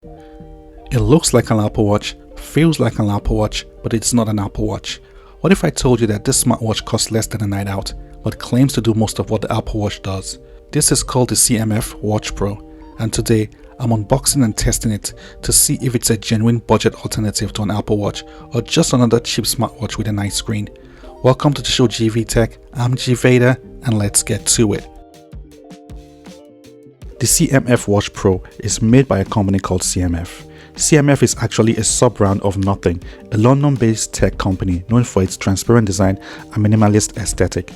It looks like an Apple Watch, feels like an Apple Watch, but it's not an Apple Watch. What if I told you that this smartwatch costs less than a night out, but claims to do most of what the Apple Watch does? This is called the CMF Watch Pro, and today I'm unboxing and testing it to see if it's a genuine budget alternative to an Apple Watch or just another cheap smartwatch with a nice screen. Welcome to the show GV Tech, I'm G Vader, and let's get to it. The CMF Watch Pro is made by a company called CMF. CMF is actually a sub-brand of Nothing, a London-based tech company known for its transparent design and minimalist aesthetic.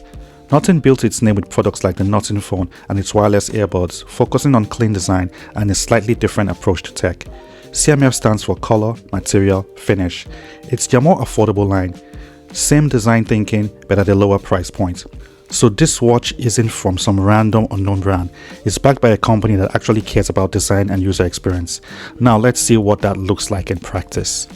Nothing built its name with products like the Nothing phone and its wireless earbuds, focusing on clean design and a slightly different approach to tech. CMF stands for color, material, finish. It's their more affordable line. Same design thinking, but at a lower price point. So this watch isn't from some random unknown brand. It's backed by a company that actually cares about design and user experience. Now let's see what that looks like in practice.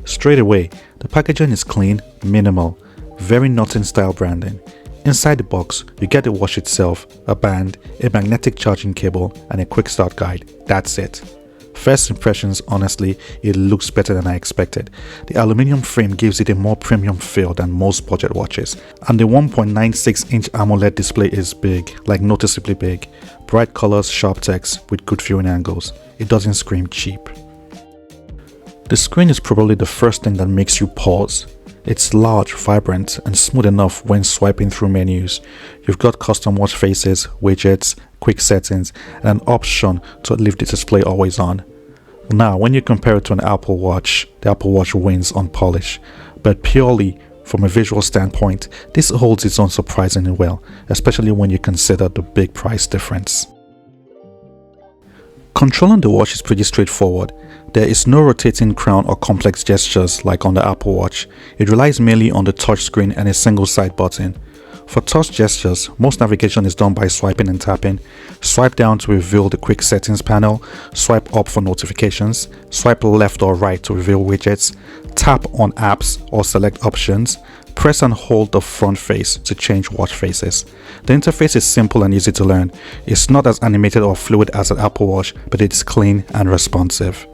Straight away, the packaging is clean, minimal, very Nothing style branding. Inside the box, you get the watch itself, a band, a magnetic charging cable, and a quick start guide. That's it. First impressions, honestly, it looks better than I expected. The aluminium frame gives it a more premium feel than most budget watches, and the 1.96-inch AMOLED display is big, like noticeably big. Bright colors, sharp text with good viewing angles. It doesn't scream cheap. The screen is probably the first thing that makes you pause. It's large, vibrant, and smooth enough when swiping through menus. You've got custom watch faces, widgets, quick settings, and an option to leave the display always on. Now, when you compare it to an Apple Watch, the Apple Watch wins on polish. But purely from a visual standpoint, this holds its own surprisingly well, especially when you consider the big price difference. Controlling the watch is pretty straightforward. There is no rotating crown or complex gestures like on the Apple Watch. It relies mainly on the touchscreen and a single side button. For touch gestures, most navigation is done by swiping and tapping. Swipe down to reveal the quick settings panel, swipe up for notifications, swipe left or right to reveal widgets, tap on apps or select options, press and hold the front face to change watch faces. The interface is simple and easy to learn. It's not as animated or fluid as an Apple Watch, but it's clean and responsive.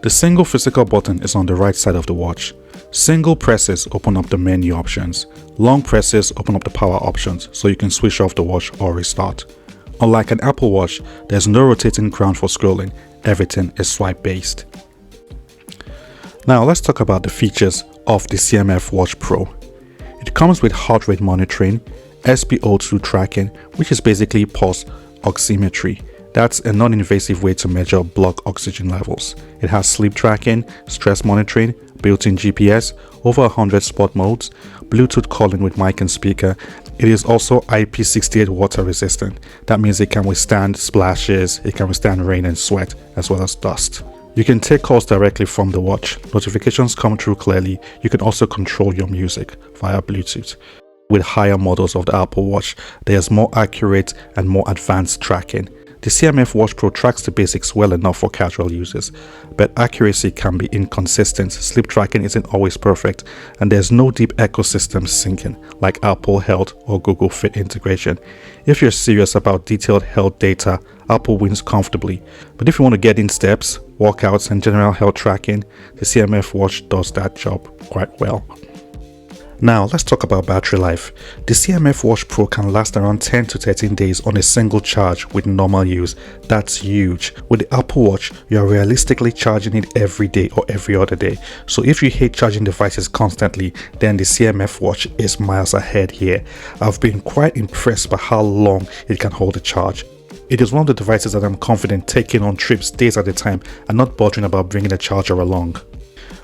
The single physical button is on the right side of the watch. Single presses open up the menu options. Long presses open up the power options so you can switch off the watch or restart. Unlike an Apple Watch, there's no rotating crown for scrolling. Everything is swipe based. Now let's talk about the features of the CMF Watch Pro. It comes with heart rate monitoring, SpO2 tracking, which is basically pulse oximetry. That's a non-invasive way to measure blood oxygen levels. It has sleep tracking, stress monitoring, built-in GPS, over 100 sport modes, Bluetooth calling with mic and speaker. It is also IP68 water resistant. That means it can withstand splashes, it can withstand rain and sweat, as well as dust. You can take calls directly from the watch. Notifications come through clearly. You can also control your music via Bluetooth. With higher models of the Apple Watch, there's more accurate and more advanced tracking. The CMF Watch Pro tracks the basics well enough for casual users, but accuracy can be inconsistent. Sleep tracking isn't always perfect, and there's no deep ecosystem syncing like Apple Health or Google Fit integration. If you're serious about detailed health data, Apple wins comfortably, but if you want to get in steps, workouts, and general health tracking, the CMF Watch does that job quite well. Now let's talk about battery life. The CMF Watch Pro can last around 10 to 13 days on a single charge with normal use. That's huge. With the Apple Watch, you are realistically charging it every day or every other day. So if you hate charging devices constantly, then the CMF Watch is miles ahead here. I've been quite impressed by how long it can hold a charge. It is one of the devices that I'm confident taking on trips days at a time and not bothering about bringing a charger along.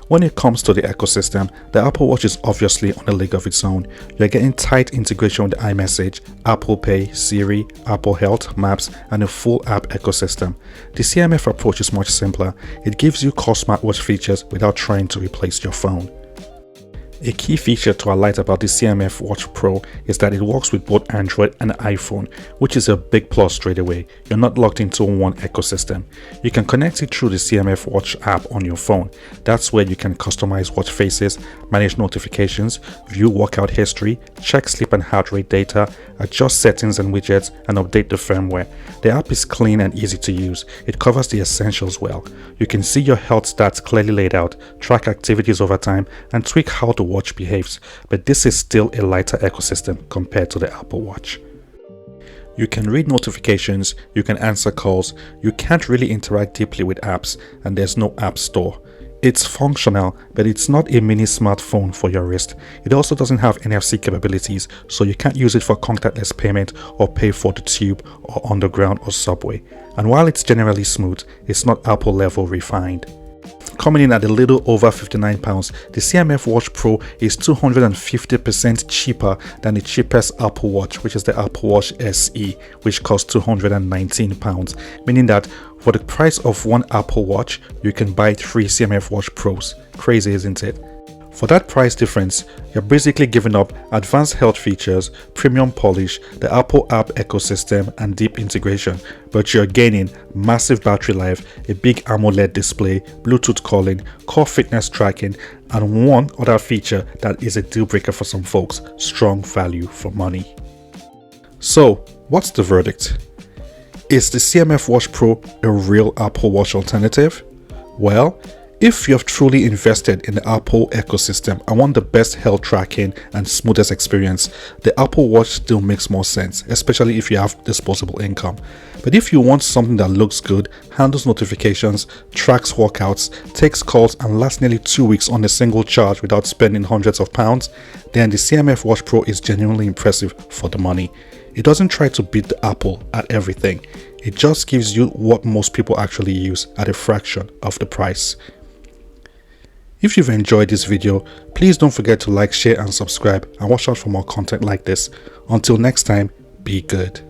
When it comes to the ecosystem, the Apple Watch is obviously on a league of its own. You're getting tight integration with iMessage, Apple Pay, Siri, Apple Health, Maps, and a full app ecosystem. The CMF approach is much simpler. It gives you core smartwatch features without trying to replace your phone. A key feature to highlight about the CMF Watch Pro is that it works with both Android and iPhone, which is a big plus straight away. You're not locked into one ecosystem. You can connect it through the CMF Watch app on your phone. That's where you can customize watch faces, manage notifications, view workout history, check sleep and heart rate data, adjust settings and widgets, and update the firmware. The app is clean and easy to use. It covers the essentials well. You can see your health stats clearly laid out, track activities over time, and tweak how the watch behaves, but this is still a lighter ecosystem compared to the Apple Watch. You can read notifications, you can answer calls, you can't really interact deeply with apps, and there's no app store. It's functional, but it's not a mini smartphone for your wrist. It also doesn't have NFC capabilities, so you can't use it for contactless payment or pay for the tube or underground or subway. And while it's generally smooth, it's not Apple level refined. Coming in at a little over £59, the CMF Watch Pro is 250% cheaper than the cheapest Apple Watch, which is the Apple Watch SE, which costs £219, meaning that for the price of one Apple Watch, you can buy 3 CMF Watch Pros. Crazy, isn't it? For that price difference, you're basically giving up advanced health features, premium polish, the Apple app ecosystem, and deep integration, but you're gaining massive battery life, a big AMOLED display, Bluetooth calling, core fitness tracking, and one other feature that is a deal breaker for some folks: strong value for money. So, what's the verdict? Is the CMF Watch Pro a real Apple Watch alternative? Well, if you have truly invested in the Apple ecosystem and want the best health tracking and smoothest experience, the Apple Watch still makes more sense, especially if you have disposable income. But if you want something that looks good, handles notifications, tracks workouts, takes calls, and lasts nearly 2 weeks on a single charge without spending hundreds of pounds, then the CMF Watch Pro is genuinely impressive for the money. It doesn't try to beat the Apple at everything. It just gives you what most people actually use at a fraction of the price. If you've enjoyed this video, please don't forget to like, share, and subscribe, and watch out for more content like this. Until next time, be good.